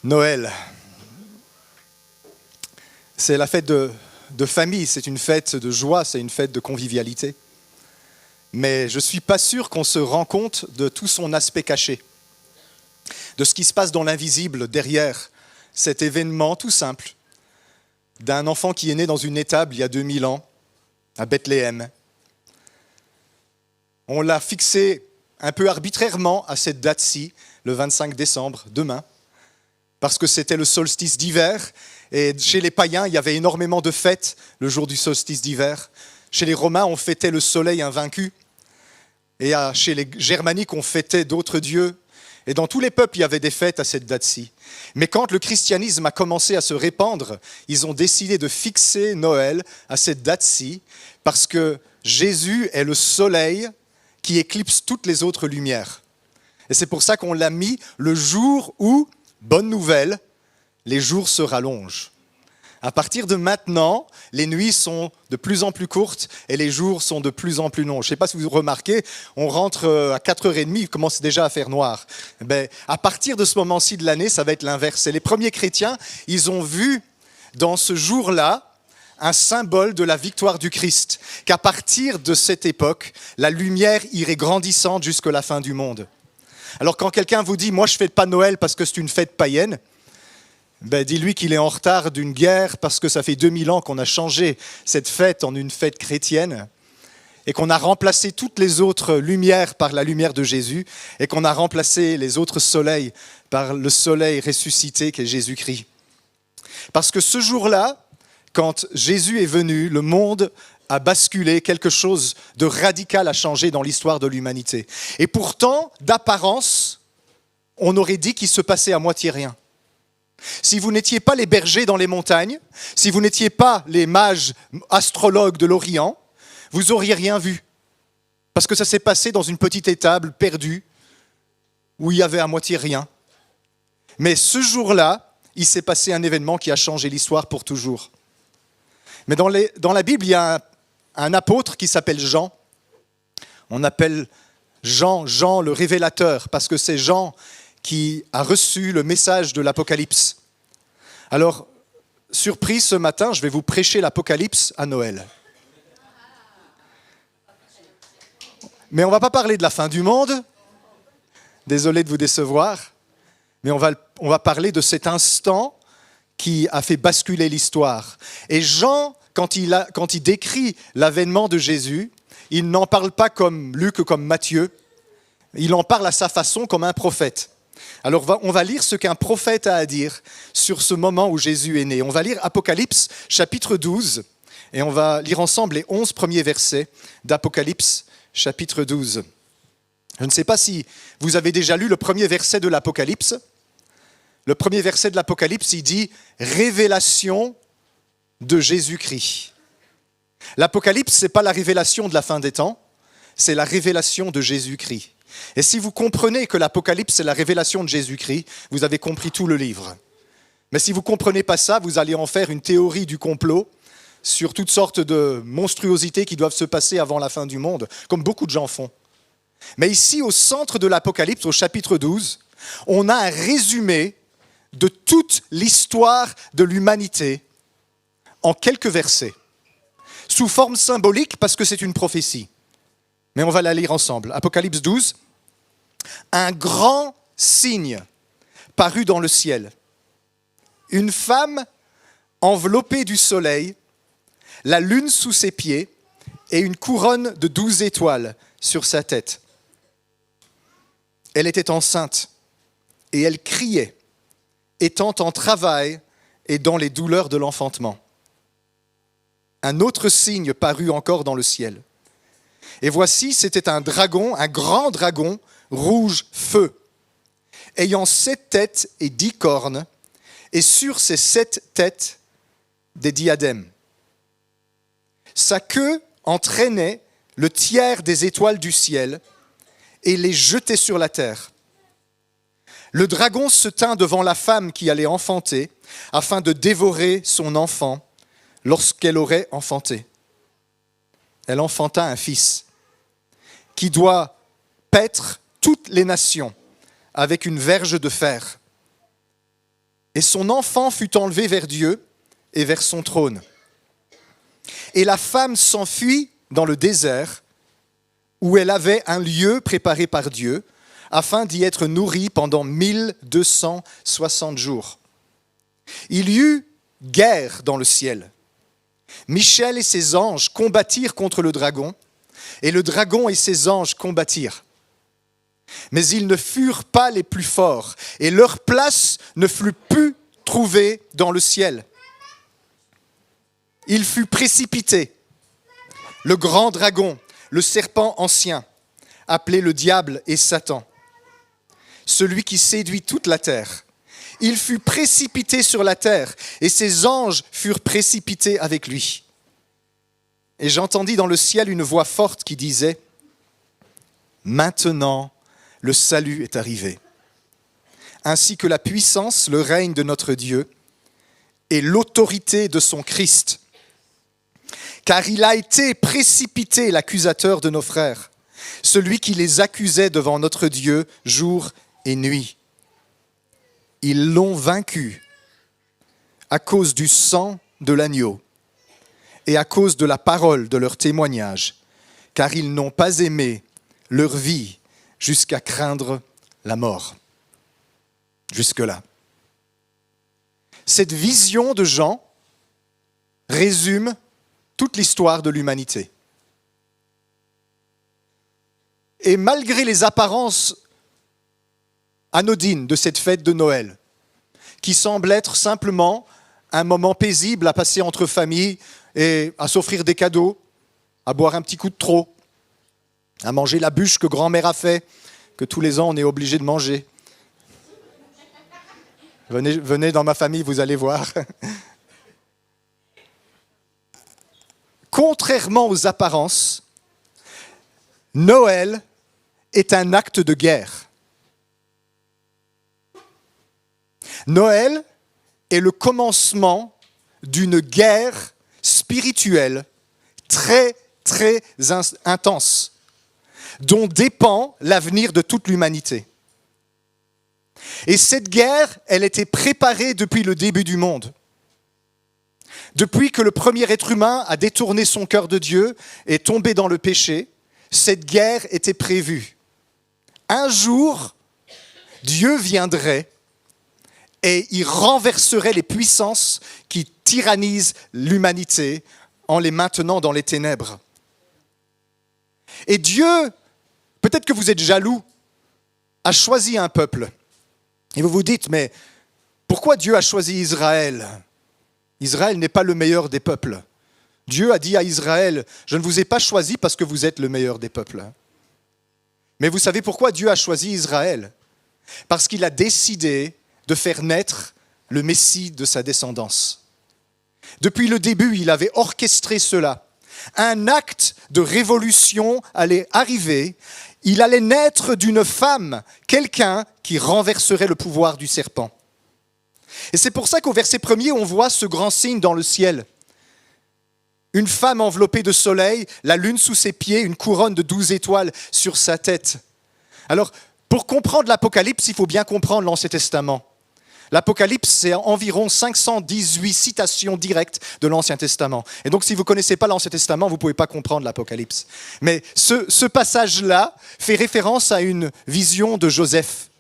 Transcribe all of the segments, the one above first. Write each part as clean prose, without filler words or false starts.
Noël, c'est la fête de famille, c'est une fête de joie, c'est une fête de convivialité. Mais je ne suis pas sûr qu'on se rend compte de tout son aspect caché, de ce qui se passe dans l'invisible derrière cet événement tout simple d'un enfant qui est né dans une étable il y a 2000 ans, à Bethléem. On l'a fixé un peu arbitrairement à cette date-ci, le 25 décembre, demain, parce que c'était le solstice d'hiver, et chez les païens, il y avait énormément de fêtes le jour du solstice d'hiver. Chez les Romains, on fêtait le soleil invaincu, et chez les Germaniques, on fêtait d'autres dieux. Et dans tous les peuples, il y avait des fêtes à cette date-ci. Mais quand le christianisme a commencé à se répandre, ils ont décidé de fixer Noël à cette date-ci, parce que Jésus est le soleil qui éclipse toutes les autres lumières. Et c'est pour ça qu'on l'a mis le jour où, bonne nouvelle, les jours se rallongent. À partir de maintenant, les nuits sont de plus en plus courtes et les jours sont de plus en plus longs. Je ne sais pas si vous remarquez, on rentre à 4h30, il commence déjà à faire noir. À partir de ce moment-ci de l'année, ça va être l'inverse. Et les premiers chrétiens, ils ont vu dans ce jour-là un symbole de la victoire du Christ, qu'à partir de cette époque, la lumière irait grandissante jusqu'à la fin du monde. Alors quand quelqu'un vous dit « moi je ne fête pas Noël parce que c'est une fête païenne », dis-lui qu'il est en retard d'une guerre parce que ça fait 2000 ans qu'on a changé cette fête en une fête chrétienne et qu'on a remplacé toutes les autres lumières par la lumière de Jésus et qu'on a remplacé les autres soleils par le soleil ressuscité qui est Jésus-Christ. Parce que ce jour-là, quand Jésus est venu, le monde a basculé, quelque chose de radical a changé dans l'histoire de l'humanité. Et pourtant, d'apparence, on aurait dit qu'il se passait à moitié rien. Si vous n'étiez pas les bergers dans les montagnes, si vous n'étiez pas les mages astrologues de l'Orient, vous n'auriez rien vu. Parce que ça s'est passé dans une petite étable perdue, où il y avait à moitié rien. Mais ce jour-là, il s'est passé un événement qui a changé l'histoire pour toujours. Mais dans la Bible, il y a un apôtre qui s'appelle Jean. On appelle Jean le révélateur, parce que c'est Jean qui a reçu le message de l'Apocalypse. Alors, surprise ce matin, je vais vous prêcher l'Apocalypse à Noël. Mais on ne va pas parler de la fin du monde. Désolé de vous décevoir. Mais on va parler de cet instant qui a fait basculer l'histoire. Et Jean, quand il décrit l'avènement de Jésus, il n'en parle pas comme Luc ou comme Matthieu. Il en parle à sa façon comme un prophète. Alors on va lire ce qu'un prophète a à dire sur ce moment où Jésus est né. On va lire Apocalypse chapitre 12 et on va lire ensemble les 11 premiers versets d'Apocalypse chapitre 12. Je ne sais pas si vous avez déjà lu le premier verset de l'Apocalypse. Le premier verset de l'Apocalypse, il dit « Révélation de Jésus-Christ ». L'Apocalypse, ce n'est pas la révélation de la fin des temps, c'est la révélation de Jésus-Christ. Et si vous comprenez que l'Apocalypse, c'est la révélation de Jésus-Christ, vous avez compris tout le livre. Mais si vous ne comprenez pas ça, vous allez en faire une théorie du complot sur toutes sortes de monstruosités qui doivent se passer avant la fin du monde, comme beaucoup de gens font. Mais ici, au centre de l'Apocalypse, au chapitre 12, on a un résumé de toute l'histoire de l'humanité en quelques versets, sous forme symbolique parce que c'est une prophétie. Mais on va la lire ensemble. Apocalypse 12. Un grand signe parut dans le ciel. Une femme enveloppée du soleil, la lune sous ses pieds et une couronne de 12 étoiles sur sa tête. Elle était enceinte et elle criait, étant en travail et dans les douleurs de l'enfantement. Un autre signe parut encore dans le ciel. Et voici, c'était un dragon, un grand dragon, rouge feu, ayant 7 têtes et 10 cornes, et sur ces 7 têtes, des diadèmes. Sa queue entraînait le tiers des étoiles du ciel et les jetait sur la terre. Le dragon se tint devant la femme qui allait enfanter, afin de dévorer son enfant lorsqu'elle aurait enfanté. Elle enfanta un fils qui doit paître toutes les nations avec une verge de fer. Et son enfant fut enlevé vers Dieu et vers son trône. Et la femme s'enfuit dans le désert, où elle avait un lieu préparé par Dieu, afin d'y être nourrie pendant 1260 jours. Il y eut guerre dans le ciel. Michel et ses anges combattirent contre le dragon, et le dragon et ses anges combattirent. Mais ils ne furent pas les plus forts, et leur place ne fut plus trouvée dans le ciel. Il fut précipité, le grand dragon, le serpent ancien, appelé le diable et Satan, celui qui séduit toute la terre. Il fut précipité sur la terre, et ses anges furent précipités avec lui. Et j'entendis dans le ciel une voix forte qui disait : « Maintenant, le salut est arrivé, ainsi que la puissance, le règne de notre Dieu et l'autorité de son Christ. Car il a été précipité, l'accusateur de nos frères, celui qui les accusait devant notre Dieu jour et nuit. Ils l'ont vaincu à cause du sang de l'agneau et à cause de la parole de leur témoignage, car ils n'ont pas aimé leur vie jusqu'à craindre la mort. » Jusque-là. Cette vision de Jean résume toute l'histoire de l'humanité. Et malgré les apparences anodines de cette fête de Noël, qui semble être simplement un moment paisible à passer entre familles et à s'offrir des cadeaux, à boire un petit coup de trop, à manger la bûche que grand-mère a fait, que tous les ans on est obligé de manger. Venez dans ma famille, vous allez voir. Contrairement aux apparences, Noël est un acte de guerre. Noël est le commencement d'une guerre spirituelle très, très intense, dont dépend l'avenir de toute l'humanité. Et cette guerre, elle était préparée depuis le début du monde. Depuis que le premier être humain a détourné son cœur de Dieu et tombé dans le péché, cette guerre était prévue. Un jour, Dieu viendrait et il renverserait les puissances qui tyrannisent l'humanité en les maintenant dans les ténèbres. Et Dieu, peut-être que vous êtes jaloux, a choisi un peuple. Et vous vous dites, mais pourquoi Dieu a choisi Israël ? Israël n'est pas le meilleur des peuples. Dieu a dit à Israël, je ne vous ai pas choisi parce que vous êtes le meilleur des peuples. Mais vous savez pourquoi Dieu a choisi Israël ? Parce qu'il a décidé de faire naître le Messie de sa descendance. Depuis le début, il avait orchestré cela. Un acte de révolution allait arriver. Il allait naître d'une femme, quelqu'un qui renverserait le pouvoir du serpent. Et c'est pour ça qu'au verset 1er, on voit ce grand signe dans le ciel. Une femme enveloppée de soleil, la lune sous ses pieds, une couronne de 12 étoiles sur sa tête. Alors, pour comprendre l'Apocalypse, il faut bien comprendre l'Ancien Testament. L'Apocalypse, c'est environ 518 citations directes de l'Ancien Testament. Et donc, si vous ne connaissez pas l'Ancien Testament, vous ne pouvez pas comprendre l'Apocalypse. Mais ce passage-là fait référence à une vision de Joseph,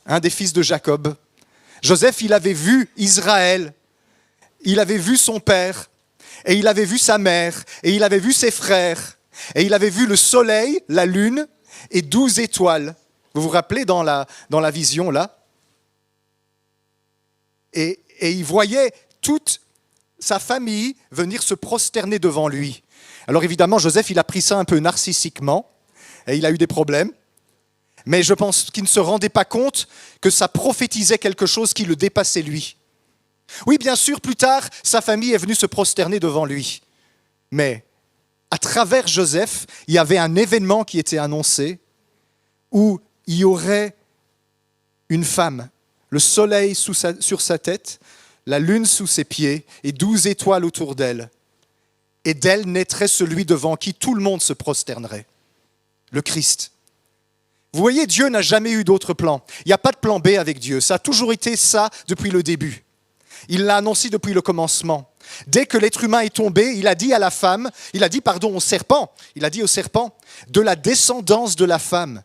un des fils de Jacob. Joseph, il avait vu Israël, il avait vu son père, et il avait vu sa mère, et il avait vu ses frères, et il avait vu le soleil, la lune, et 12 étoiles. Vous vous rappelez dans la vision, là ? Et il voyait toute sa famille venir se prosterner devant lui. Alors évidemment, Joseph, il a pris ça un peu narcissiquement, et il a eu des problèmes. Mais je pense qu'il ne se rendait pas compte que ça prophétisait quelque chose qui le dépassait lui. Oui, bien sûr, plus tard, sa famille est venue se prosterner devant lui. Mais à travers Joseph, il y avait un événement qui était annoncé où il y aurait une femme, le soleil sur sa tête, la lune sous ses pieds et 12 étoiles autour d'elle. Et d'elle naîtrait celui devant qui tout le monde se prosternerait, le Christ. Vous voyez, Dieu n'a jamais eu d'autre plan. Il n'y a pas de plan B avec Dieu. Ça a toujours été ça depuis le début. Il l'a annoncé depuis le commencement. Dès que l'être humain est tombé, il a dit au serpent, de la descendance de la femme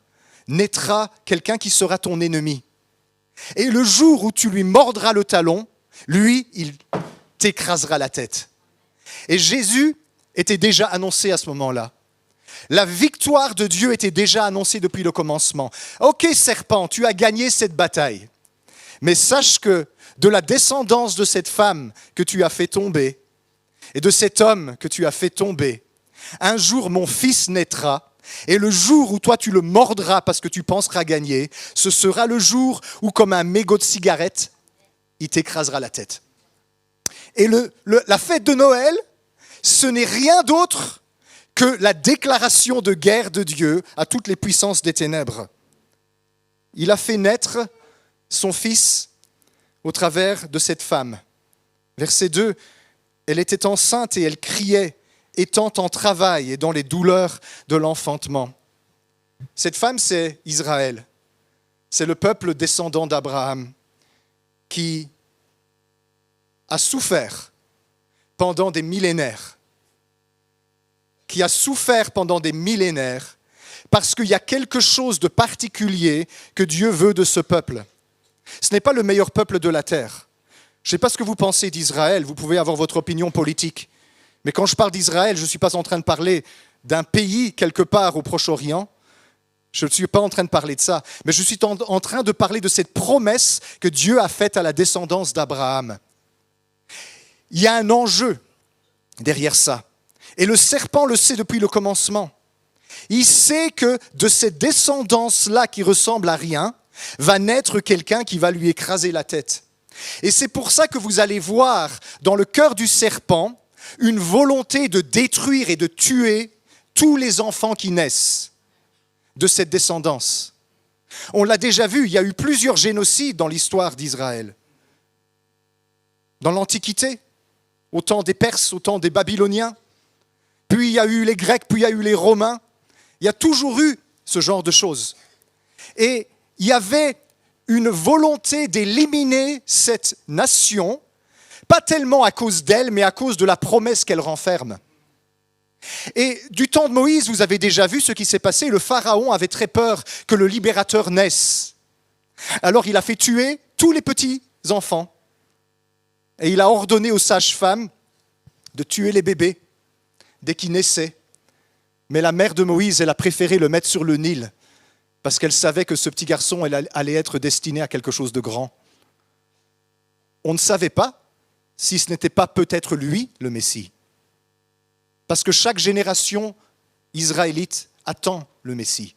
naîtra quelqu'un qui sera ton ennemi. Et le jour où tu lui mordras le talon, lui, il t'écrasera la tête. Et Jésus était déjà annoncé à ce moment-là. La victoire de Dieu était déjà annoncée depuis le commencement. Ok, serpent, tu as gagné cette bataille. Mais sache que de la descendance de cette femme que tu as fait tomber et de cet homme que tu as fait tomber, un jour mon fils naîtra. Et le jour où toi tu le mordras parce que tu penseras gagner, ce sera le jour où, comme un mégot de cigarette, il t'écrasera la tête. Et la fête de Noël, ce n'est rien d'autre que la déclaration de guerre de Dieu à toutes les puissances des ténèbres. Il a fait naître son fils au travers de cette femme. Verset 2, elle était enceinte et elle criait, étant en travail et dans les douleurs de l'enfantement. Cette femme, c'est Israël. C'est le peuple descendant d'Abraham qui a souffert pendant des millénaires. Qui a souffert pendant des millénaires parce qu'il y a quelque chose de particulier que Dieu veut de ce peuple. Ce n'est pas le meilleur peuple de la terre. Je ne sais pas ce que vous pensez d'Israël, vous pouvez avoir votre opinion politique. Mais quand je parle d'Israël, je ne suis pas en train de parler d'un pays quelque part au Proche-Orient. Je ne suis pas en train de parler de ça. Mais je suis en train de parler de cette promesse que Dieu a faite à la descendance d'Abraham. Il y a un enjeu derrière ça. Et le serpent le sait depuis le commencement. Il sait que de cette descendance-là qui ressemble à rien, va naître quelqu'un qui va lui écraser la tête. Et c'est pour ça que vous allez voir dans le cœur du serpent une volonté de détruire et de tuer tous les enfants qui naissent de cette descendance. On l'a déjà vu, il y a eu plusieurs génocides dans l'histoire d'Israël. Dans l'Antiquité, au temps des Perses, au temps des Babyloniens, puis il y a eu les Grecs, puis il y a eu les Romains. Il y a toujours eu ce genre de choses. Et il y avait une volonté d'éliminer cette nation, pas tellement à cause d'elle, mais à cause de la promesse qu'elle renferme. Et du temps de Moïse, vous avez déjà vu ce qui s'est passé. Le pharaon avait très peur que le libérateur naisse. Alors il a fait tuer tous les petits enfants. Et il a ordonné aux sages-femmes de tuer les bébés dès qu'ils naissaient. Mais la mère de Moïse, elle a préféré le mettre sur le Nil parce qu'elle savait que ce petit garçon allait être destiné à quelque chose de grand. On ne savait pas si ce n'était pas peut-être lui, le Messie. Parce que chaque génération israélite attend le Messie.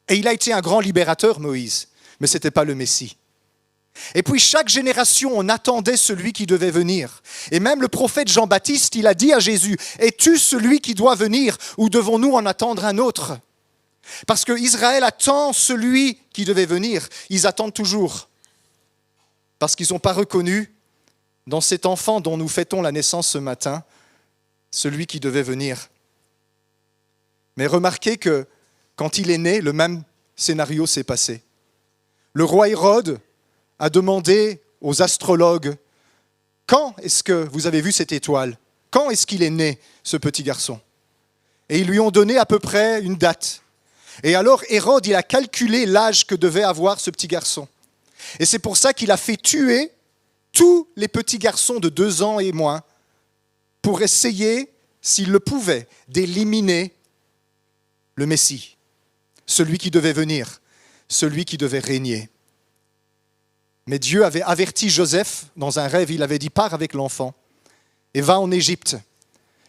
Et il a été un grand libérateur, Moïse, mais ce n'était pas le Messie. Et puis chaque génération, on attendait celui qui devait venir. Et même le prophète Jean-Baptiste, il a dit à Jésus, « Es-tu celui qui doit venir ou devons-nous en attendre un autre ?» Parce que Israël attend celui qui devait venir. Ils attendent toujours. Parce qu'ils n'ont pas reconnu dans cet enfant dont nous fêtons la naissance ce matin, celui qui devait venir. Mais remarquez que quand il est né, le même scénario s'est passé. Le roi Hérode a demandé aux astrologues, quand est-ce que vous avez vu cette étoile? Quand est-ce qu'il est né, ce petit garçon? Et ils lui ont donné à peu près une date. Et alors Hérode, il a calculé l'âge que devait avoir ce petit garçon. Et c'est pour ça qu'il a fait tuer tous les petits garçons de 2 ans et moins pour essayer, s'il le pouvait, d'éliminer le Messie, celui qui devait venir, celui qui devait régner. Mais Dieu avait averti Joseph dans un rêve, il avait dit « Pars avec l'enfant et va en Égypte,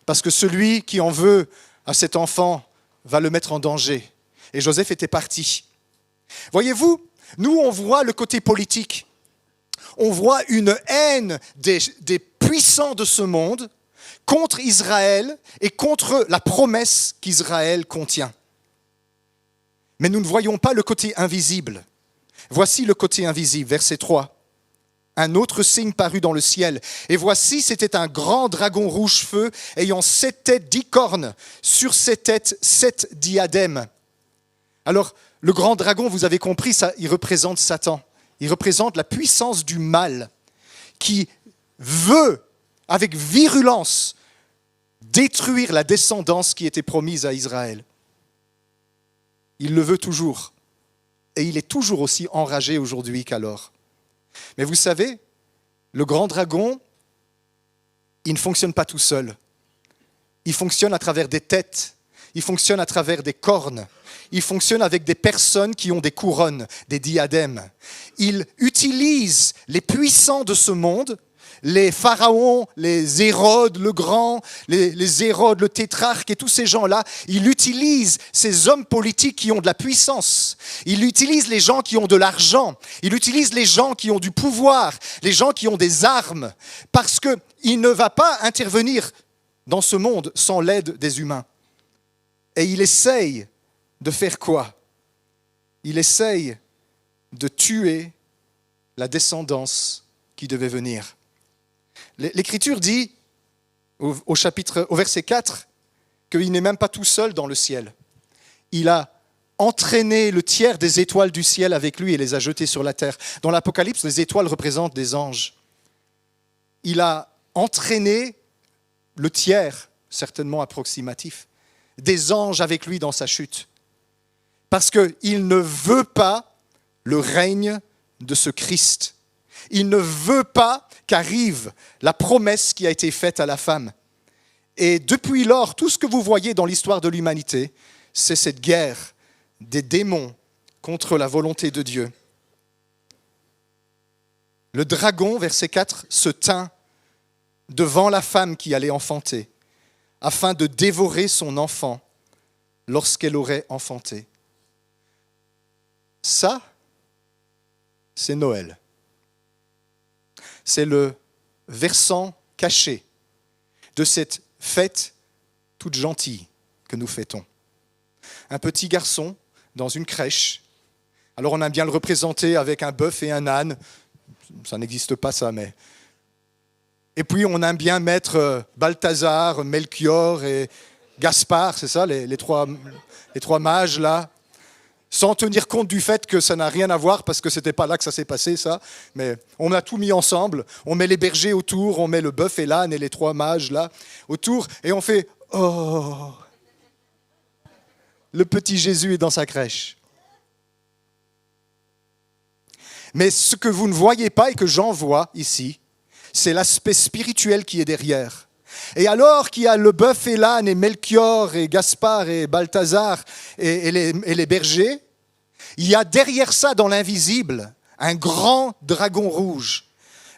parce que celui qui en veut à cet enfant va le mettre en danger. » Et Joseph était parti. Voyez-vous, nous on voit le côté politique. On voit une haine des puissants de ce monde contre Israël et contre la promesse qu'Israël contient. Mais nous ne voyons pas le côté invisible. Voici le côté invisible, verset 3. Un autre signe parut dans le ciel. Et voici, c'était un grand dragon rouge-feu ayant 7 têtes, 10 cornes, sur ses têtes 7 diadèmes. Alors, le grand dragon, vous avez compris, ça, il représente Satan. Il représente la puissance du mal qui veut, avec virulence, détruire la descendance qui était promise à Israël. Il le veut toujours. Et il est toujours aussi enragé aujourd'hui qu'alors. Mais vous savez, le grand dragon, il ne fonctionne pas tout seul. Il fonctionne à travers des têtes. Il fonctionne à travers des cornes. Il fonctionne avec des personnes qui ont des couronnes, des diadèmes. Il utilise les puissants de ce monde, les pharaons, les Hérodes le Grand, les Hérodes, le tétrarque et tous ces gens-là. Il utilise ces hommes politiques qui ont de la puissance. Il utilise les gens qui ont de l'argent. Il utilise les gens qui ont du pouvoir, les gens qui ont des armes. Parce qu'il ne va pas intervenir dans ce monde sans l'aide des humains. Et il essaye de faire quoi? Il essaye de tuer la descendance qui devait venir. L'Écriture dit au verset 4 qu'il n'est même pas tout seul dans le ciel. Il a entraîné le tiers des étoiles du ciel avec lui et les a jetées sur la terre. Dans l'Apocalypse, les étoiles représentent des anges. Il a entraîné le tiers, certainement approximatif, des anges avec lui dans sa chute. Parce qu'il ne veut pas le règne de ce Christ. Il ne veut pas qu'arrive la promesse qui a été faite à la femme. Et depuis lors, tout ce que vous voyez dans l'histoire de l'humanité, c'est cette guerre des démons contre la volonté de Dieu. Le dragon, verset 4, se tint devant la femme qui allait enfanter, afin de dévorer son enfant lorsqu'elle aurait enfanté. Ça, c'est Noël. C'est le versant caché de cette fête toute gentille que nous fêtons. Un petit garçon dans une crèche. Alors on aime bien le représenter avec un bœuf et un âne. Ça n'existe pas ça, mais... Et puis on aime bien mettre Balthazar, Melchior et Gaspard, c'est ça, les trois mages là, sans tenir compte du fait que ça n'a rien à voir parce que c'était pas là que ça s'est passé ça, mais on a tout mis ensemble, on met les bergers autour, on met le bœuf et l'âne et les trois mages là autour et on fait « Oh !» Le petit Jésus est dans sa crèche. Mais ce que vous ne voyez pas et que j'en vois ici, c'est l'aspect spirituel qui est derrière. Et alors qu'il y a le bœuf et l'âne et Melchior et Gaspard et Balthazar et les bergers, il y a derrière ça, dans l'invisible, un grand dragon rouge,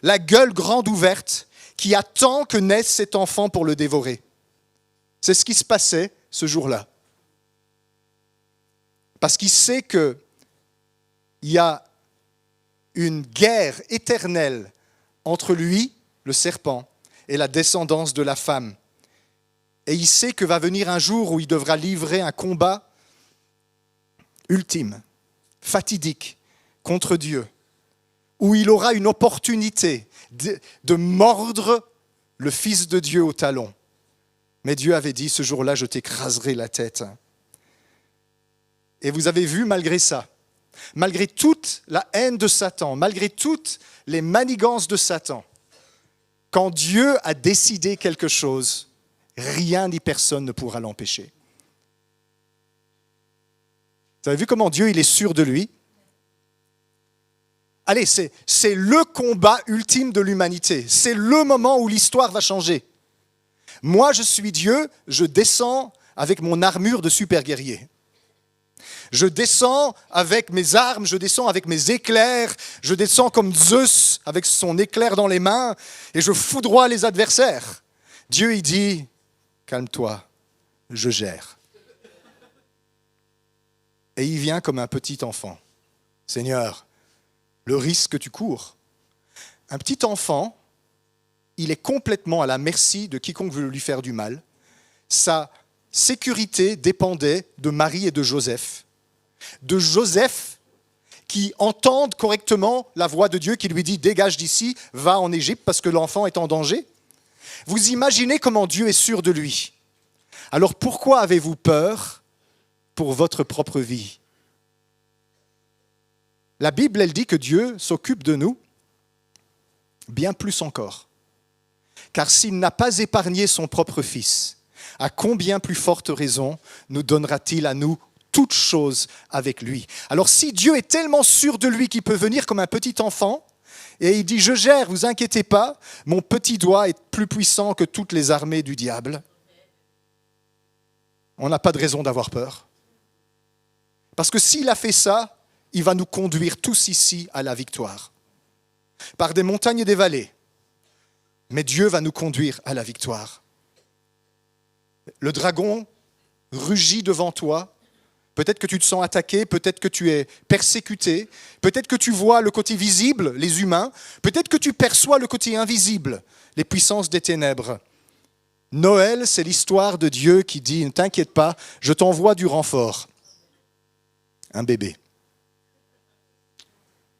la gueule grande ouverte, qui attend que naisse cet enfant pour le dévorer. C'est ce qui se passait ce jour-là. Parce qu'il sait qu'il y a une guerre éternelle entre lui, le serpent, et la descendance de la femme. Et il sait que va venir un jour où il devra livrer un combat ultime, fatidique, contre Dieu, où il aura une opportunité de mordre le Fils de Dieu au talon. Mais Dieu avait dit, ce jour-là, je t'écraserai la tête. Et vous avez vu, malgré ça, malgré toute la haine de Satan, malgré toutes les manigances de Satan, quand Dieu a décidé quelque chose, rien ni personne ne pourra l'empêcher. Vous avez vu comment Dieu il est sûr de lui? Allez, c'est le combat ultime de l'humanité. C'est le moment où l'histoire va changer. Moi, je suis Dieu, je descends avec mon armure de super guerrier. Je descends avec mes armes, je descends avec mes éclairs, je descends comme Zeus avec son éclair dans les mains et je foudroie les adversaires. Dieu, il dit, calme-toi, je gère. Et il vient comme un petit enfant. Seigneur, le risque que tu cours. Un petit enfant, il est complètement à la merci de quiconque veut lui faire du mal. Sa sécurité dépendait de Marie et de Joseph. De Joseph qui entendent correctement la voix de Dieu qui lui dit « Dégage d'ici, va en Égypte parce que l'enfant est en danger ». Vous imaginez comment Dieu est sûr de lui. Alors pourquoi avez-vous peur pour votre propre vie? La Bible, elle dit que Dieu s'occupe de nous bien plus encore. Car s'il n'a pas épargné son propre Fils, à combien plus forte raison nous donnera-t-il à nous toutes choses avec lui? Alors si Dieu est tellement sûr de lui qu'il peut venir comme un petit enfant, et il dit « Je gère, vous inquiétez pas, mon petit doigt est plus puissant que toutes les armées du diable », on n'a pas de raison d'avoir peur. Parce que s'il a fait ça, il va nous conduire tous ici à la victoire. Par des montagnes et des vallées. Mais Dieu va nous conduire à la victoire. Le dragon rugit devant toi. Peut-être que tu te sens attaqué, peut-être que tu es persécuté, peut-être que tu vois le côté visible, les humains, peut-être que tu perçois le côté invisible, les puissances des ténèbres. Noël, c'est l'histoire de Dieu qui dit « Ne t'inquiète pas, je t'envoie du renfort. » Un bébé.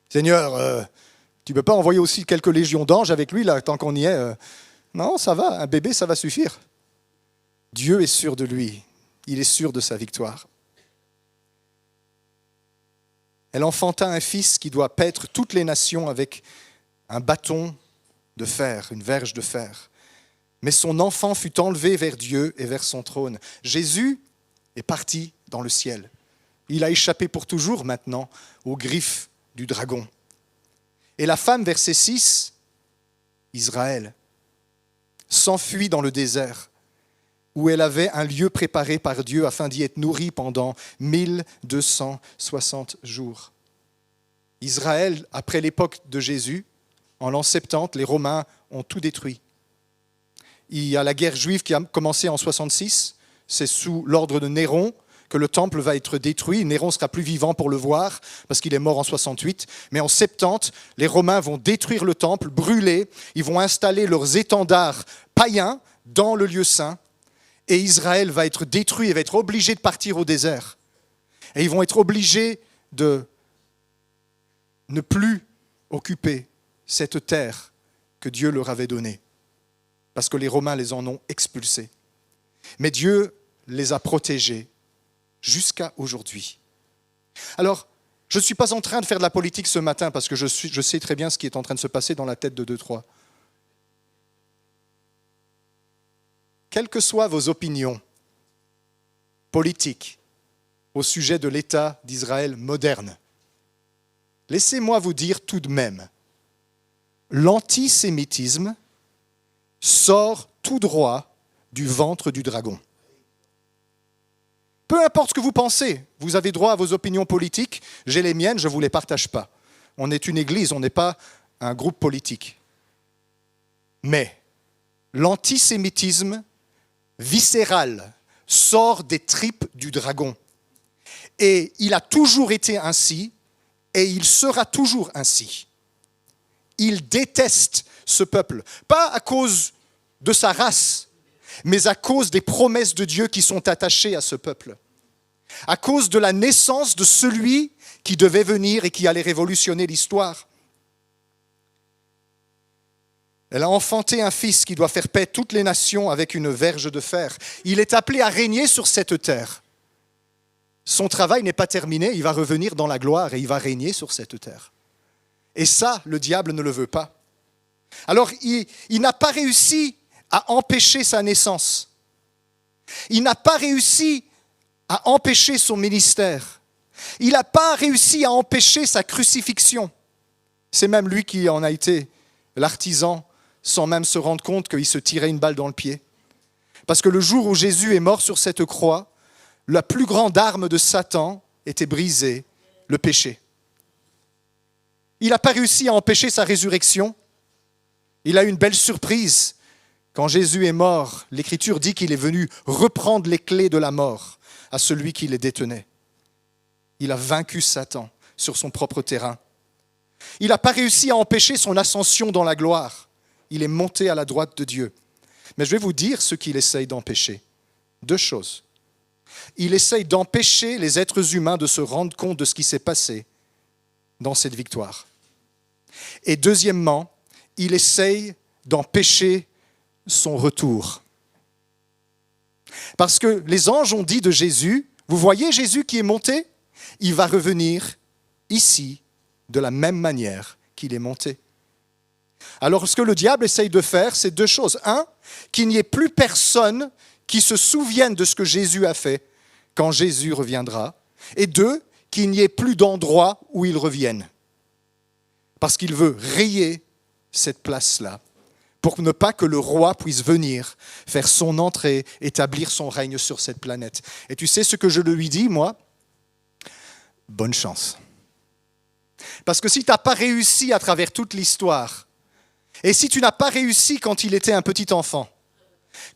Seigneur, tu ne peux pas envoyer aussi quelques légions d'anges avec lui, là, tant qu'on y est. Non, ça va, un bébé, ça va suffire. Dieu est sûr de lui, il est sûr de sa victoire. Elle enfanta un fils qui doit paître toutes les nations avec un bâton de fer, une verge de fer. Mais son enfant fut enlevé vers Dieu et vers son trône. Jésus est parti dans le ciel. Il a échappé pour toujours maintenant aux griffes du dragon. Et la femme, verset 6, Israël, s'enfuit dans le désert, où elle avait un lieu préparé par Dieu afin d'y être nourrie pendant 1260 jours. Israël, après l'époque de Jésus, en l'an 70, les Romains ont tout détruit. Il y a la guerre juive qui a commencé en 66, c'est sous l'ordre de Néron que le temple va être détruit. Néron ne sera plus vivant pour le voir, parce qu'il est mort en 68. Mais en 70, les Romains vont détruire le temple, brûler, ils vont installer leurs étendards païens dans le lieu saint, et Israël va être détruit et va être obligé de partir au désert. Et ils vont être obligés de ne plus occuper cette terre que Dieu leur avait donnée, parce que les Romains les en ont expulsés. Mais Dieu les a protégés jusqu'à aujourd'hui. Alors, je ne suis pas en train de faire de la politique ce matin, parce que je sais très bien ce qui est en train de se passer dans la tête de 2-3. Quelles que soient vos opinions politiques au sujet de l'État d'Israël moderne, laissez-moi vous dire tout de même, l'antisémitisme sort tout droit du ventre du dragon. Peu importe ce que vous pensez, vous avez droit à vos opinions politiques, j'ai les miennes, je ne vous les partage pas. On est une église, on n'est pas un groupe politique. Mais l'antisémitisme viscéral sort des tripes du dragon. Et il a toujours été ainsi, et il sera toujours ainsi. Il déteste ce peuple, pas à cause de sa race, mais à cause des promesses de Dieu qui sont attachées à ce peuple. À cause de la naissance de celui qui devait venir et qui allait révolutionner l'histoire. Elle a enfanté un fils qui doit faire paix toutes les nations avec une verge de fer. Il est appelé à régner sur cette terre. Son travail n'est pas terminé, il va revenir dans la gloire et il va régner sur cette terre. Et ça, le diable ne le veut pas. Alors, il n'a pas réussi à empêcher sa naissance. Il n'a pas réussi à empêcher son ministère. Il n'a pas réussi à empêcher sa crucifixion. C'est même lui qui en a été l'artisan, sans même se rendre compte qu'il se tirait une balle dans le pied. Parce que le jour où Jésus est mort sur cette croix, la plus grande arme de Satan était brisée, le péché. Il n'a pas réussi à empêcher sa résurrection. Il a eu une belle surprise. Quand Jésus est mort, l'Écriture dit qu'il est venu reprendre les clés de la mort à celui qui les détenait. Il a vaincu Satan sur son propre terrain. Il n'a pas réussi à empêcher son ascension dans la gloire. Il est monté à la droite de Dieu. Mais je vais vous dire ce qu'il essaye d'empêcher. 2 choses. Il essaye d'empêcher les êtres humains de se rendre compte de ce qui s'est passé dans cette victoire. Et deuxièmement, il essaye d'empêcher son retour. Parce que les anges ont dit de Jésus, vous voyez Jésus qui est monté, il va revenir ici de la même manière qu'il est monté. Alors ce que le diable essaye de faire, c'est deux choses. Un, qu'il n'y ait plus personne qui se souvienne de ce que Jésus a fait quand Jésus reviendra. Et deux, qu'il n'y ait plus d'endroit où il revienne. Parce qu'il veut rayer cette place-là, pour ne pas que le roi puisse venir faire son entrée, établir son règne sur cette planète. Et tu sais ce que je lui dis, moi ? Bonne chance. Parce que si tu n'as pas réussi à travers toute l'histoire, et si tu n'as pas réussi quand il était un petit enfant,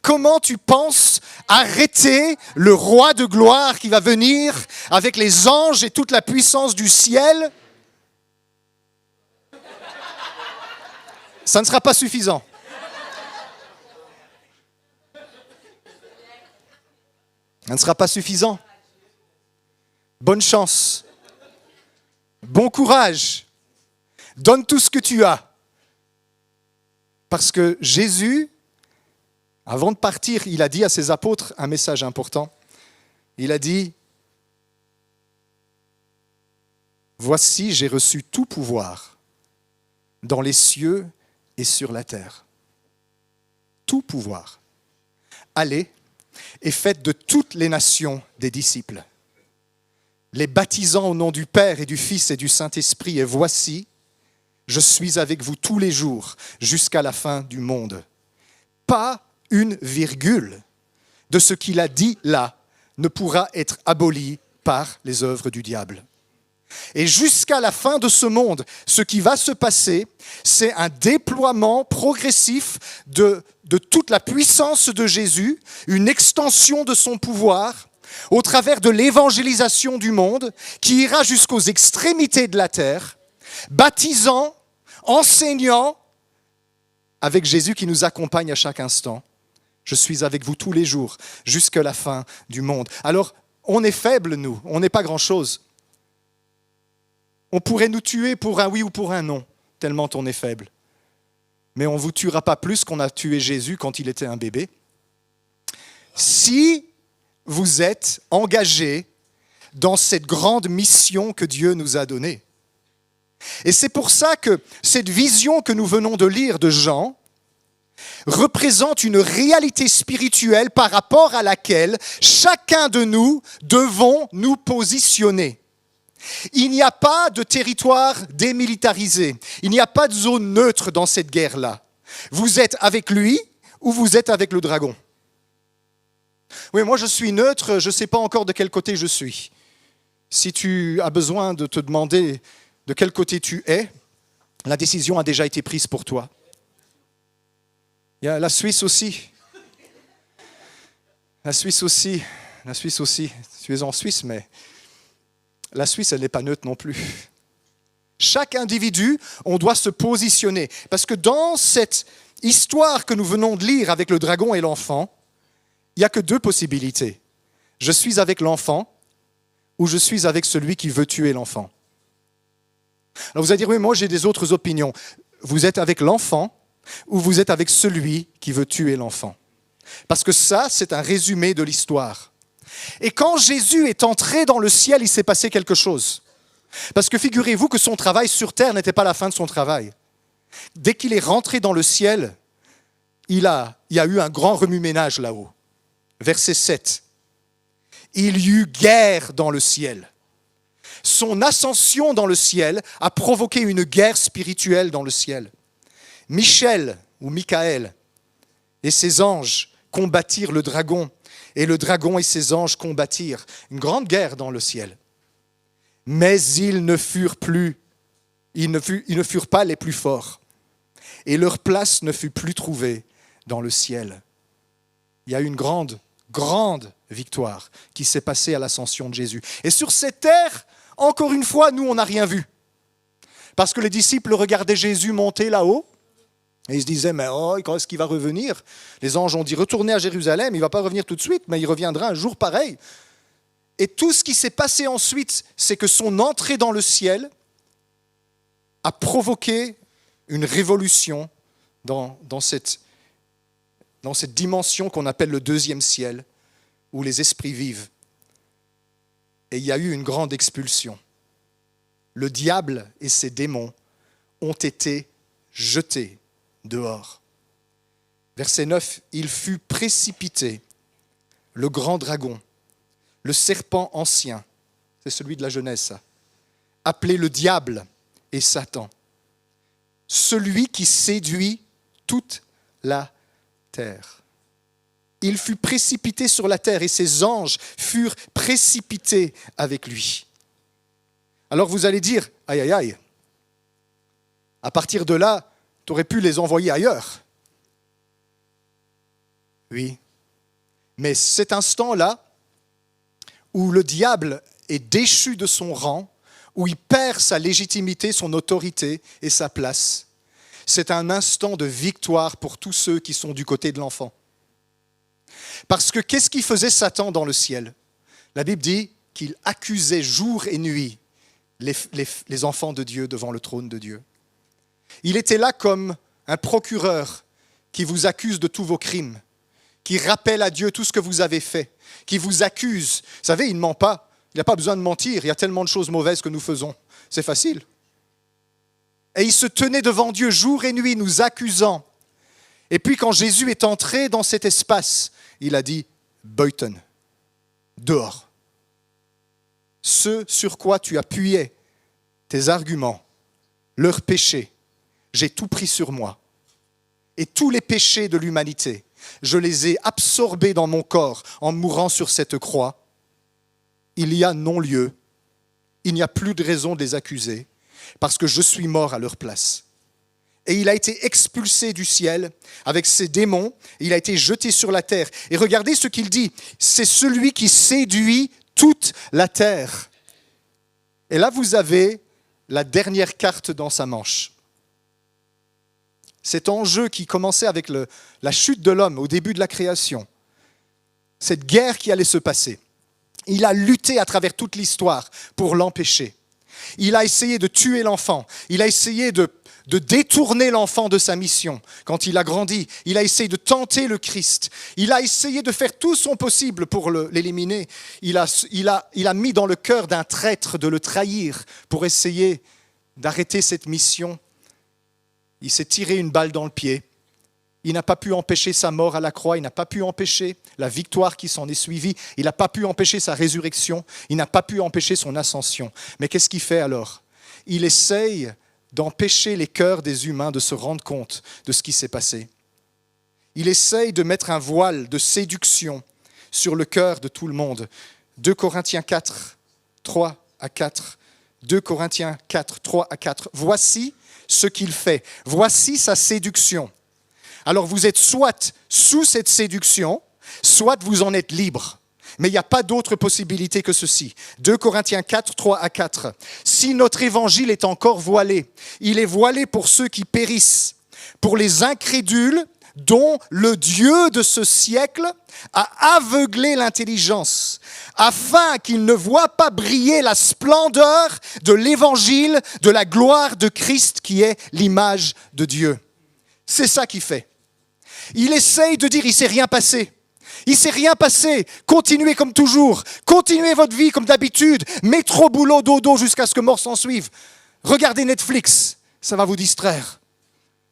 comment tu penses arrêter le roi de gloire qui va venir avec les anges et toute la puissance du ciel ? Ça ne sera pas suffisant. Ça ne sera pas suffisant. Bonne chance. Bon courage. Donne tout ce que tu as. Parce que Jésus, avant de partir, il a dit à ses apôtres un message important. Il a dit, « Voici, j'ai reçu tout pouvoir dans les cieux et sur la terre. » Tout pouvoir. Allez et faites de toutes les nations des disciples, les baptisant au nom du Père et du Fils et du Saint-Esprit. Et voici, je suis avec vous tous les jours jusqu'à la fin du monde. Pas une virgule de ce qu'il a dit là ne pourra être abolie par les œuvres du diable. Et jusqu'à la fin de ce monde, ce qui va se passer, c'est un déploiement progressif de toute la puissance de Jésus, une extension de son pouvoir au travers de l'évangélisation du monde qui ira jusqu'aux extrémités de la terre, baptisant, enseignant, avec Jésus qui nous accompagne à chaque instant. Je suis avec vous tous les jours jusqu'à la fin du monde. Alors, on est faibles, nous, on n'est pas grand-chose. On pourrait nous tuer pour un oui ou pour un non, tellement on est faible. Mais on ne vous tuera pas plus qu'on a tué Jésus quand il était un bébé. Si vous êtes engagés dans cette grande mission que Dieu nous a donnée. Et c'est pour ça que cette vision que nous venons de lire de Jean représente une réalité spirituelle par rapport à laquelle chacun de nous devons nous positionner. Il n'y a pas de territoire démilitarisé. Il n'y a pas de zone neutre dans cette guerre-là. Vous êtes avec lui ou vous êtes avec le dragon. Oui, moi je suis neutre, je ne sais pas encore de quel côté je suis. Si tu as besoin de te demander de quel côté tu es, la décision a déjà été prise pour toi. Il y a la Suisse aussi. La Suisse aussi. Tu es en Suisse, mais la Suisse, elle n'est pas neutre non plus. Chaque individu, on doit se positionner. Parce que dans cette histoire que nous venons de lire avec le dragon et l'enfant, il n'y a que deux possibilités. Je suis avec l'enfant ou je suis avec celui qui veut tuer l'enfant. Alors vous allez dire, oui, moi j'ai des autres opinions. Vous êtes avec l'enfant ou vous êtes avec celui qui veut tuer l'enfant. Parce que ça, c'est un résumé de l'histoire. Et quand Jésus est entré dans le ciel, il s'est passé quelque chose. Parce que figurez-vous que son travail sur terre n'était pas la fin de son travail. Dès qu'il est rentré dans le ciel, il y a eu un grand remue-ménage là-haut. Verset 7. Il y eut guerre dans le ciel. Son ascension dans le ciel a provoqué une guerre spirituelle dans le ciel. Michaël et ses anges combattirent le dragon, et le dragon et ses anges combattirent. Une grande guerre dans le ciel. Mais ils ne furent pas les plus forts, et leur place ne fut plus trouvée dans le ciel. Il y a eu une grande victoire qui s'est passée à l'ascension de Jésus. Et sur cette terre, encore une fois, nous, on n'a rien vu. Parce que les disciples regardaient Jésus monter là-haut, et ils se disaient, mais quand est-ce qu'il va revenir ? Les anges ont dit, retournez à Jérusalem, il ne va pas revenir tout de suite, mais il reviendra un jour pareil. Et tout ce qui s'est passé ensuite, c'est que son entrée dans le ciel a provoqué une révolution dans cette dimension qu'on appelle le deuxième ciel, où les esprits vivent. Et il y a eu une grande expulsion. le diable et ses démons ont été jetés dehors. Verset 9, il fut précipité, le grand dragon, le serpent ancien, c'est celui de la Genèse, ça, appelé le diable et Satan, celui qui séduit toute la terre. Il fut précipité sur la terre et ses anges furent précipités avec lui. Alors vous allez dire, aïe aïe aïe, à partir de là, tu aurais pu les envoyer ailleurs. Oui, mais cet instant-là, où le diable est déchu de son rang, où il perd sa légitimité, son autorité et sa place, c'est un instant de victoire pour tous ceux qui sont du côté de l'enfant. Parce que qu'est-ce qui faisait Satan dans le ciel? La Bible dit qu'il accusait jour et nuit les enfants de Dieu devant le trône de Dieu. Il était là comme un procureur qui vous accuse de tous vos crimes, qui rappelle à Dieu tout ce que vous avez fait, qui vous accuse. Vous savez, il ne ment pas. Il n'a pas besoin de mentir. Il y a tellement de choses mauvaises que nous faisons. C'est facile. Et il se tenait devant Dieu jour et nuit, nous accusant. Et puis quand Jésus est entré dans cet espace, il a dit « Buiten, dehors ». Ce sur quoi tu appuyais tes arguments, leurs péchés, j'ai tout pris sur moi. Et tous les péchés de l'humanité, je les ai absorbés dans mon corps en mourant sur cette croix. Il y a non-lieu, il n'y a plus de raison de les accuser, parce que je suis mort à leur place. Et il a été expulsé du ciel avec ses démons, il a été jeté sur la terre. Et regardez ce qu'il dit, c'est celui qui séduit toute la terre. Et là, vous avez la dernière carte dans sa manche. Cet enjeu qui commençait avec la chute de l'homme au début de la création, cette guerre qui allait se passer, il a lutté à travers toute l'histoire pour l'empêcher. Il a essayé de tuer l'enfant, il a essayé de détourner l'enfant de sa mission. Quand il a grandi, il a essayé de tenter le Christ. Il a essayé de faire tout son possible pour l'éliminer. Il a mis dans le cœur d'un traître de le trahir pour essayer d'arrêter cette mission. Il s'est tiré une balle dans le pied. Il n'a pas pu empêcher sa mort à la croix. Il n'a pas pu empêcher la victoire qui s'en est suivie. Il n'a pas pu empêcher sa résurrection. Il n'a pas pu empêcher son ascension. Mais qu'est-ce qu'il fait alors? Il essaye d'empêcher les cœurs des humains de se rendre compte de ce qui s'est passé. Il essaye de mettre un voile de séduction sur le cœur de tout le monde. 2 Corinthiens 4, 3 à 4. 2 Corinthiens 4, 3 à 4. Voici ce qu'il fait. Voici sa séduction. Alors vous êtes soit sous cette séduction, soit vous en êtes libre. Mais il n'y a pas d'autre possibilité que ceci. 2 Corinthiens 4, 3 à 4. Si notre évangile est encore voilé, il est voilé pour ceux qui périssent, pour les incrédules dont le Dieu de ce siècle a aveuglé l'intelligence, afin qu'ils ne voient pas briller la splendeur de l'évangile, de la gloire de Christ qui est l'image de Dieu. C'est ça qu'il fait. Il essaye de dire, il ne s'est rien passé. Il ne s'est rien passé. Continuez comme toujours. Continuez votre vie comme d'habitude. Métro, boulot, dodo jusqu'à ce que mort s'en suive. Regardez Netflix. Ça va vous distraire.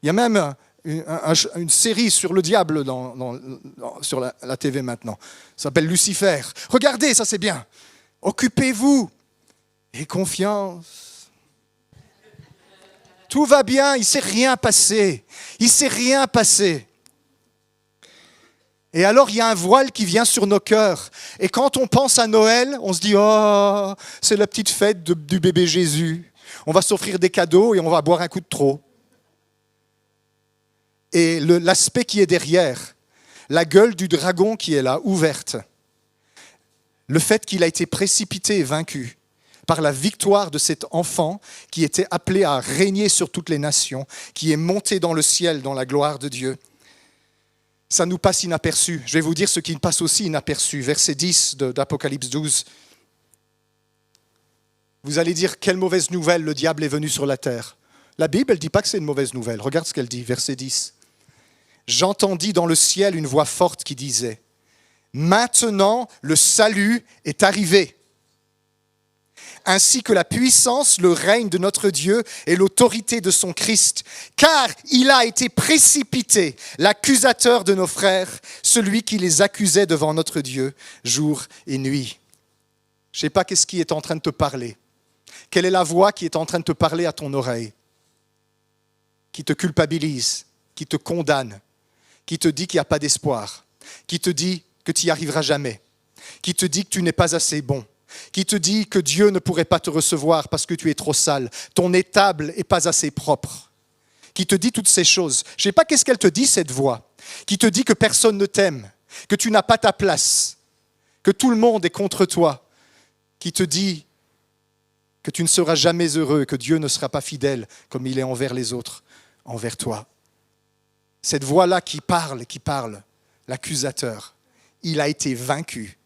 Il y a même une série sur le diable sur la TV maintenant. Ça s'appelle Lucifer. Regardez, ça c'est bien. Occupez-vous. Et confiance. Tout va bien. Il ne s'est rien passé. Il ne s'est rien passé. Et alors, il y a un voile qui vient sur nos cœurs. Et quand on pense à Noël, on se dit « Oh, c'est la petite fête du bébé Jésus. On va s'offrir des cadeaux et on va boire un coup de trop. » Et l'aspect qui est derrière, la gueule du dragon qui est là, ouverte, le fait qu'il a été précipité et vaincu par la victoire de cet enfant qui était appelé à régner sur toutes les nations, qui est monté dans le ciel, dans la gloire de Dieu. Ça nous passe inaperçu. Je vais vous dire ce qui passe aussi inaperçu. Verset 10 d'Apocalypse 12. Vous allez dire, quelle mauvaise nouvelle, le diable est venu sur la terre. La Bible, elle ne dit pas que c'est une mauvaise nouvelle. Regarde ce qu'elle dit, verset 10. J'entendis dans le ciel une voix forte qui disait, « Maintenant, le salut est arrivé. ainsi que la puissance, le règne de notre Dieu et l'autorité de son Christ. Car il a été précipité, l'accusateur de nos frères, celui qui les accusait devant notre Dieu, jour et nuit. Je ne sais pas qu'est-ce qui est en train de te parler. Quelle est la voix qui est en train de te parler à ton oreille, qui te culpabilise, qui te condamne, qui te dit qu'il n'y a pas d'espoir, qui te dit que tu n'y arriveras jamais, qui te dit que tu n'es pas assez bon, qui te dit que Dieu ne pourrait pas te recevoir parce que tu es trop sale, ton étable n'est pas assez propre, qui te dit toutes ces choses. Je ne sais pas qu'est-ce qu'elle te dit, cette voix, qui te dit que personne ne t'aime, que tu n'as pas ta place, que tout le monde est contre toi, qui te dit que tu ne seras jamais heureux, que Dieu ne sera pas fidèle comme il est envers les autres, envers toi. Cette voix-là qui parle, l'accusateur, il a été vaincu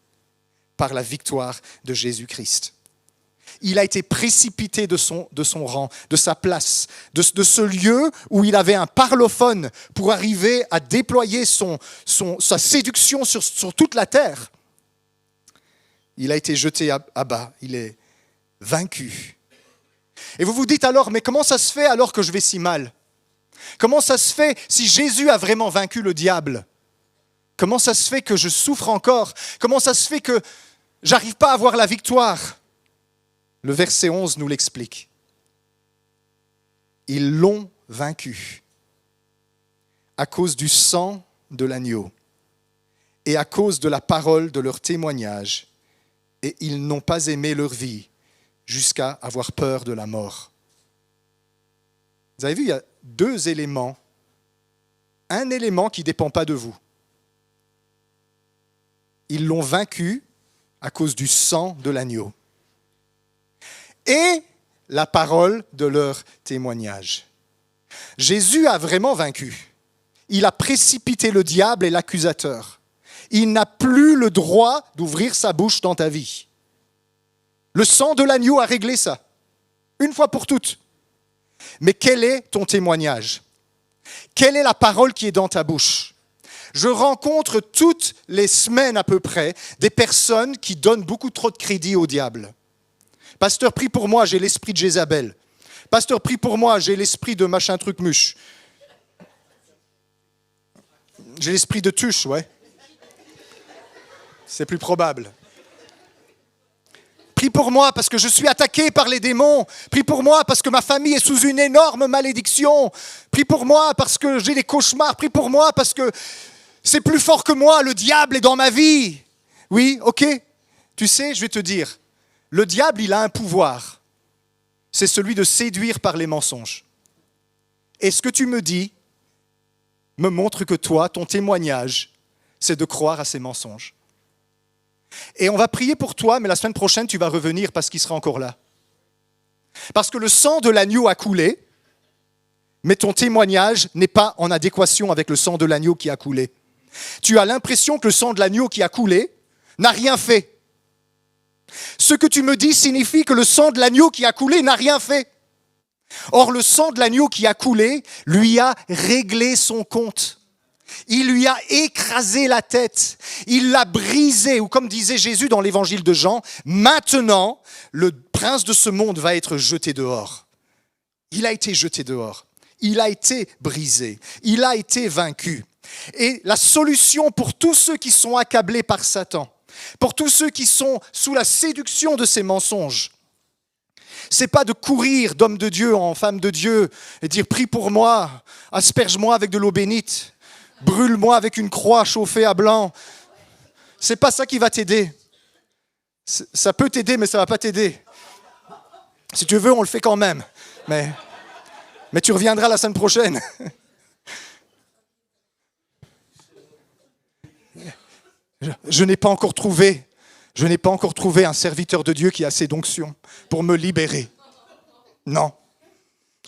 par la victoire de Jésus-Christ. Il a été précipité de son rang, de sa place, de ce lieu où il avait un parlophone pour arriver à déployer sa séduction sur toute la terre. Il a été jeté à bas, il est vaincu. Et vous vous dites alors, mais comment ça se fait alors que je vais si mal ? Comment ça se fait si Jésus a vraiment vaincu le diable ? Comment ça se fait que je souffre encore ? Comment ça se fait que j'arrive pas à avoir la victoire ? Le verset 11 nous l'explique. Ils l'ont vaincu à cause du sang de l'agneau et à cause de la parole de leur témoignage, et ils n'ont pas aimé leur vie jusqu'à avoir peur de la mort. Vous avez vu, il y a deux éléments. Un élément qui ne dépend pas de vous. Ils l'ont vaincu à cause du sang de l'agneau et la parole de leur témoignage. Jésus a vraiment vaincu. Il a précipité le diable et l'accusateur. Il n'a plus le droit d'ouvrir sa bouche dans ta vie. Le sang de l'agneau a réglé ça, une fois pour toutes. Mais quel est ton témoignage ? Quelle est la parole qui est dans ta bouche ? Je rencontre toutes les semaines à peu près des personnes qui donnent beaucoup trop de crédit au diable. Pasteur, prie pour moi, j'ai l'esprit de Jézabel. Pasteur, prie pour moi, j'ai l'esprit de machin truc muche. J'ai l'esprit de tuche, ouais. C'est plus probable. Prie pour moi parce que je suis attaqué par les démons. Prie pour moi parce que ma famille est sous une énorme malédiction. Prie pour moi parce que j'ai des cauchemars. Prie pour moi parce que c'est plus fort que moi, le diable est dans ma vie. Oui, ok. Tu sais, je vais te dire, le diable, il a un pouvoir. C'est celui de séduire par les mensonges. Et ce que tu me dis me montre que toi, ton témoignage, c'est de croire à ces mensonges. Et on va prier pour toi, mais la semaine prochaine, tu vas revenir parce qu'il sera encore là. Parce que le sang de l'agneau a coulé, mais ton témoignage n'est pas en adéquation avec le sang de l'agneau qui a coulé. Tu as l'impression que le sang de l'agneau qui a coulé n'a rien fait. Ce que tu me dis signifie que le sang de l'agneau qui a coulé n'a rien fait. Or, le sang de l'agneau qui a coulé lui a réglé son compte. Il lui a écrasé la tête, il l'a brisé, ou comme disait Jésus dans l'évangile de Jean, maintenant, le prince de ce monde va être jeté dehors. Il a été jeté dehors, il a été brisé, il a été vaincu. Et la solution pour tous ceux qui sont accablés par Satan, pour tous ceux qui sont sous la séduction de ces mensonges, c'est pas de courir d'homme de Dieu en femme de Dieu et dire « prie pour moi, asperge-moi avec de l'eau bénite ». Brûle-moi avec une croix chauffée à blanc. C'est pas ça qui va t'aider. Ça peut t'aider, mais ça va pas t'aider. Si tu veux, on le fait quand même. Mais tu reviendras la semaine prochaine. Je n'ai pas encore trouvé un serviteur de Dieu qui a assez d'onction pour me libérer. Non.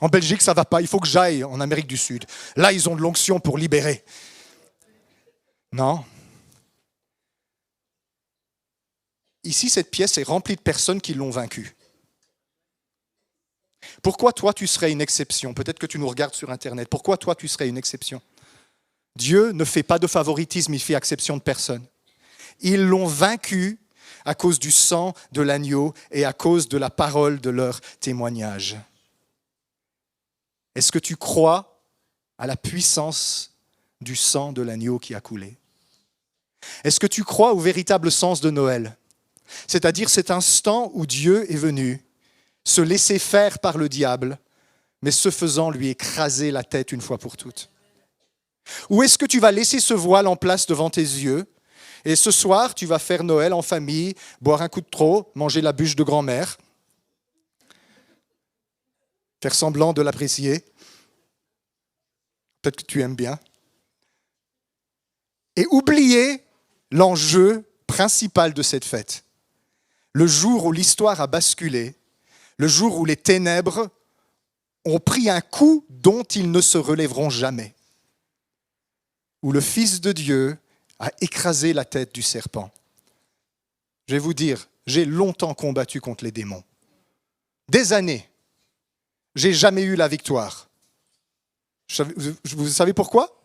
En Belgique, ça ne va pas. Il faut que j'aille en Amérique du Sud. Là, ils ont de l'onction pour libérer. Non. Ici, cette pièce est remplie de personnes qui l'ont vaincu. Pourquoi toi, tu serais une exception ? Peut-être que tu nous regardes sur Internet. Pourquoi toi, tu serais une exception ? Dieu ne fait pas de favoritisme, il fait exception de personne. Ils l'ont vaincu à cause du sang de l'agneau et à cause de la parole de leur témoignage. Est-ce que tu crois à la puissance du sang de l'agneau qui a coulé? Est-ce que tu crois au véritable sens de Noël? C'est-à-dire cet instant où Dieu est venu se laisser faire par le diable, mais ce faisant lui écraser la tête une fois pour toutes. Ou est-ce que tu vas laisser ce voile en place devant tes yeux et ce soir tu vas faire Noël en famille, boire un coup de trop, manger la bûche de grand-mère, faire semblant de l'apprécier, peut-être que tu aimes bien, et oublier l'enjeu principal de cette fête. Le jour où l'histoire a basculé, le jour où les ténèbres ont pris un coup dont ils ne se relèveront jamais, où le Fils de Dieu a écrasé la tête du serpent. Je vais vous dire, j'ai longtemps combattu contre les démons. Des années. J'ai jamais eu la victoire. Vous savez pourquoi?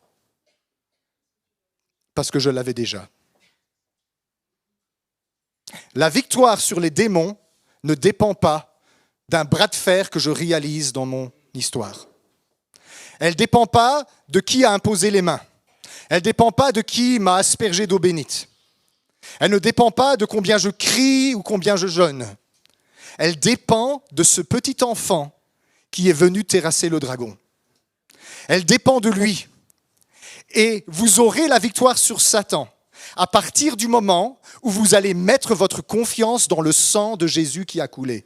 Parce que je l'avais déjà. La victoire sur les démons ne dépend pas d'un bras de fer que je réalise dans mon histoire. Elle ne dépend pas de qui a imposé les mains. Elle ne dépend pas de qui m'a aspergé d'eau bénite. Elle ne dépend pas de combien je crie ou combien je jeûne. Elle dépend de ce petit enfant qui est venu terrasser le dragon. Elle dépend de lui. Et vous aurez la victoire sur Satan à partir du moment où vous allez mettre votre confiance dans le sang de Jésus qui a coulé.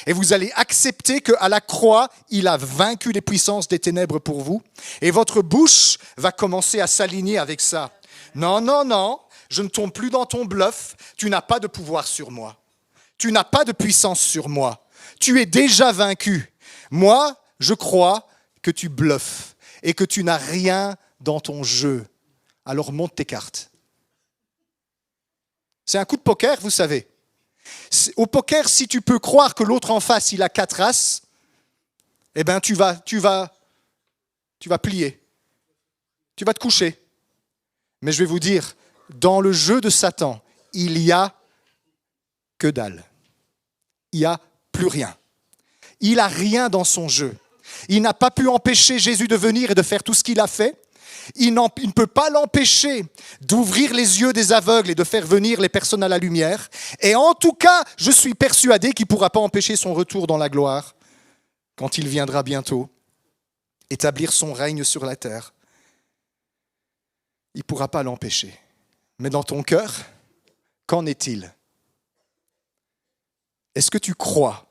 Et vous allez accepter qu'à la croix, il a vaincu les puissances des ténèbres pour vous. Et votre bouche va commencer à s'aligner avec ça. Non, non, non, je ne tombe plus dans ton bluff. Tu n'as pas de pouvoir sur moi. Tu n'as pas de puissance sur moi. Tu es déjà vaincu. Moi, je crois que tu bluffes et que tu n'as rien dans ton jeu. Alors monte tes cartes. C'est un coup de poker, vous savez. Au poker, si tu peux croire que l'autre en face, il a 4 as, eh ben tu vas plier. Tu vas te coucher. Mais je vais vous dire, dans le jeu de Satan, il y a que dalle. Il n'y a plus rien. Il n'a rien dans son jeu. Il n'a pas pu empêcher Jésus de venir et de faire tout ce qu'il a fait. Il ne peut pas l'empêcher d'ouvrir les yeux des aveugles et de faire venir les personnes à la lumière. Et en tout cas, je suis persuadé qu'il ne pourra pas empêcher son retour dans la gloire quand il viendra bientôt établir son règne sur la terre. Il ne pourra pas l'empêcher. Mais dans ton cœur, qu'en est-il? Est-ce que tu crois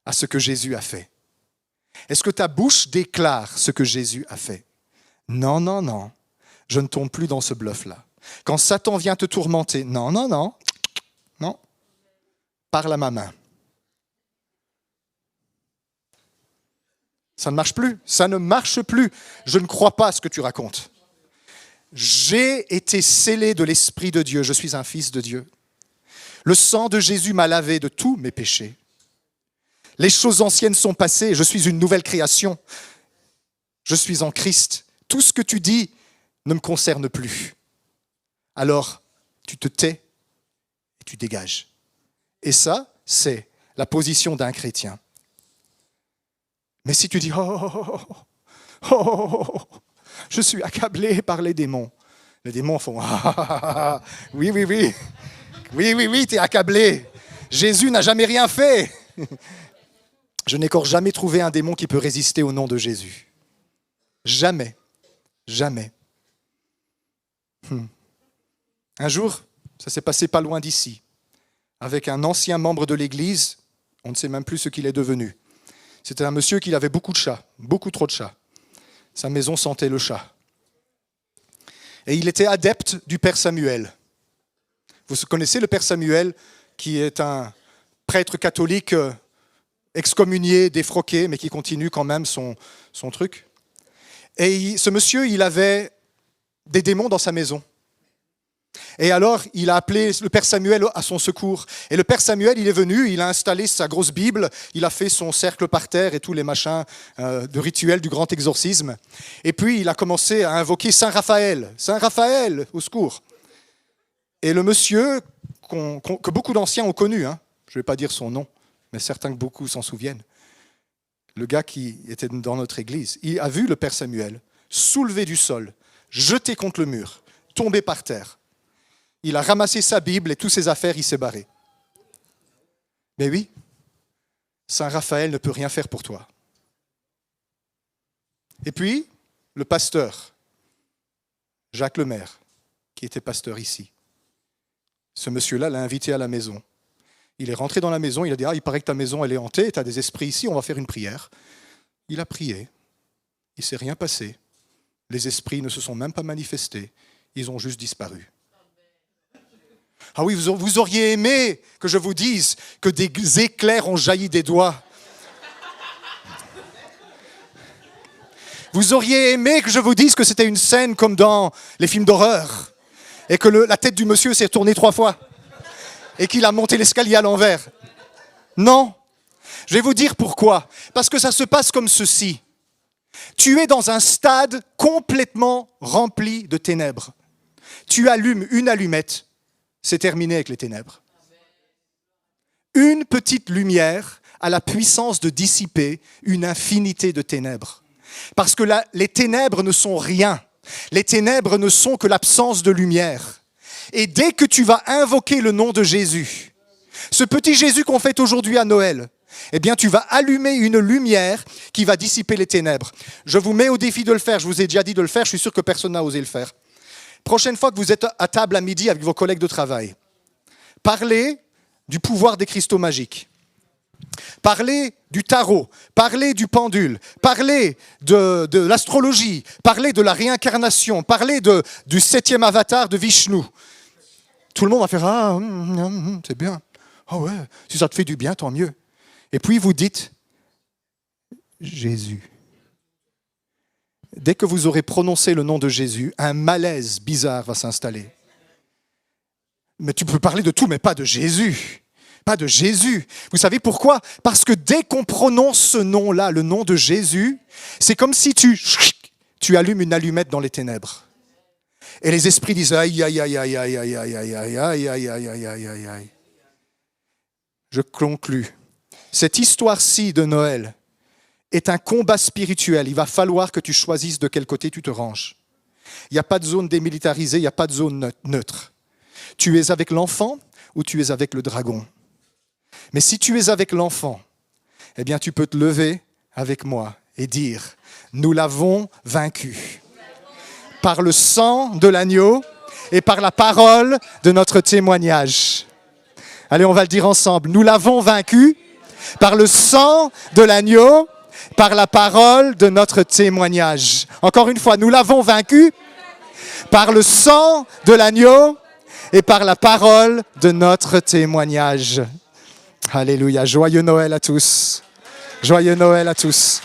à ce que Jésus a fait? Est-ce que ta bouche déclare ce que Jésus a fait? Non, non, non, je ne tombe plus dans ce bluff-là. Quand Satan vient te tourmenter, non, non, non, non, parle à ma main. Ça ne marche plus, ça ne marche plus. Je ne crois pas à ce que tu racontes. J'ai été scellé de l'Esprit de Dieu, je suis un fils de Dieu. Le sang de Jésus m'a lavé de tous mes péchés. Les choses anciennes sont passées, je suis une nouvelle création. Je suis en Christ. Tout ce que tu dis ne me concerne plus. Alors, tu te tais et tu dégages. Et ça, c'est la position d'un chrétien. Mais si tu dis « Oh, je suis accablé par les démons », les démons font « Oui, oui, oui, oui, oui, oui, tu es accablé. Jésus n'a jamais rien fait. » Je n'ai encore jamais trouvé un démon qui peut résister au nom de Jésus. Jamais. Jamais. Un jour, ça s'est passé pas loin d'ici, avec un ancien membre de l'église, on ne sait même plus ce qu'il est devenu. C'était un monsieur qui avait beaucoup de chats, beaucoup trop de chats. Sa maison sentait le chat. Et il était adepte du Père Samuel. Vous connaissez le Père Samuel, qui est un prêtre catholique excommunié, défroqué, mais qui continue quand même son truc. Et ce monsieur, il avait des démons dans sa maison. Et alors, il a appelé le Père Samuel à son secours. Et le Père Samuel, il est venu, il a installé sa grosse Bible, il a fait son cercle par terre et tous les machins de rituel du grand exorcisme. Et puis, il a commencé à invoquer Saint Raphaël. Saint Raphaël, au secours. Et le monsieur que beaucoup d'anciens ont connu. Hein. Je ne vais pas dire son nom, mais certains que beaucoup s'en souviennent. Le gars qui était dans notre église, il a vu le père Samuel soulevé du sol, jeté contre le mur, tombé par terre. Il a ramassé sa Bible et toutes ses affaires, il s'est barré. Mais oui, Saint Raphaël ne peut rien faire pour toi. Et puis, le pasteur, Jacques Lemaire, qui était pasteur ici. Ce monsieur-là l'a invité à la maison. Il est rentré dans la maison, il a dit « Ah, il paraît que ta maison, elle est hantée, tu as des esprits ici, on va faire une prière. » Il a prié, il ne s'est rien passé. Les esprits ne se sont même pas manifestés, ils ont juste disparu. Ah oui, vous auriez aimé que je vous dise que des éclairs ont jailli des doigts. Vous auriez aimé que je vous dise que c'était une scène comme dans les films d'horreur et que la tête du monsieur s'est tournée 3 fois et qu'il a monté l'escalier à l'envers. Non. Je vais vous dire pourquoi. Parce que ça se passe comme ceci. Tu es dans un stade complètement rempli de ténèbres. Tu allumes une allumette, c'est terminé avec les ténèbres. Une petite lumière a la puissance de dissiper une infinité de ténèbres. Parce que les ténèbres ne sont rien. Les ténèbres ne sont que l'absence de lumière. Et dès que tu vas invoquer le nom de Jésus, ce petit Jésus qu'on fête aujourd'hui à Noël, eh bien tu vas allumer une lumière qui va dissiper les ténèbres. Je vous mets au défi de le faire, je vous ai déjà dit de le faire, je suis sûr que personne n'a osé le faire. Prochaine fois que vous êtes à table à midi avec vos collègues de travail, parlez du pouvoir des cristaux magiques. Parlez du tarot, parlez du pendule, parlez de l'astrologie, parlez de la réincarnation, parlez du 7e avatar de Vishnu. Tout le monde va faire « Ah, c'est bien. Ah ouais, si ça te fait du bien, tant mieux. » Et puis vous dites « Jésus ». Dès que vous aurez prononcé le nom de Jésus, un malaise bizarre va s'installer. Mais tu peux parler de tout, mais pas de Jésus. Pas de Jésus. Vous savez pourquoi? Parce que dès qu'on prononce ce nom-là, le nom de Jésus, c'est comme si tu allumes une allumette dans les ténèbres. Et les esprits disent aïe, aïe, aïe, aïe, aïe, aïe, aïe, aïe, aïe, aïe, aïe, aïe, aïe, aïe, aïe, aïe. Je conclus. Cette histoire-ci de Noël est un combat spirituel. Il va falloir que tu choisisses de quel côté tu te ranges. Il n'y a pas de zone démilitarisée, il n'y a pas de zone neutre. Tu es avec l'enfant ou tu es avec le dragon. Mais si tu es avec l'enfant, eh bien tu peux te lever avec moi et dire « Nous l'avons vaincu » par le sang de l'agneau et par la parole de notre témoignage. Allez, on va le dire ensemble. Nous l'avons vaincu par le sang de l'agneau, par la parole de notre témoignage. Encore une fois, nous l'avons vaincu par le sang de l'agneau et par la parole de notre témoignage. Alléluia. Joyeux Noël à tous. Joyeux Noël à tous.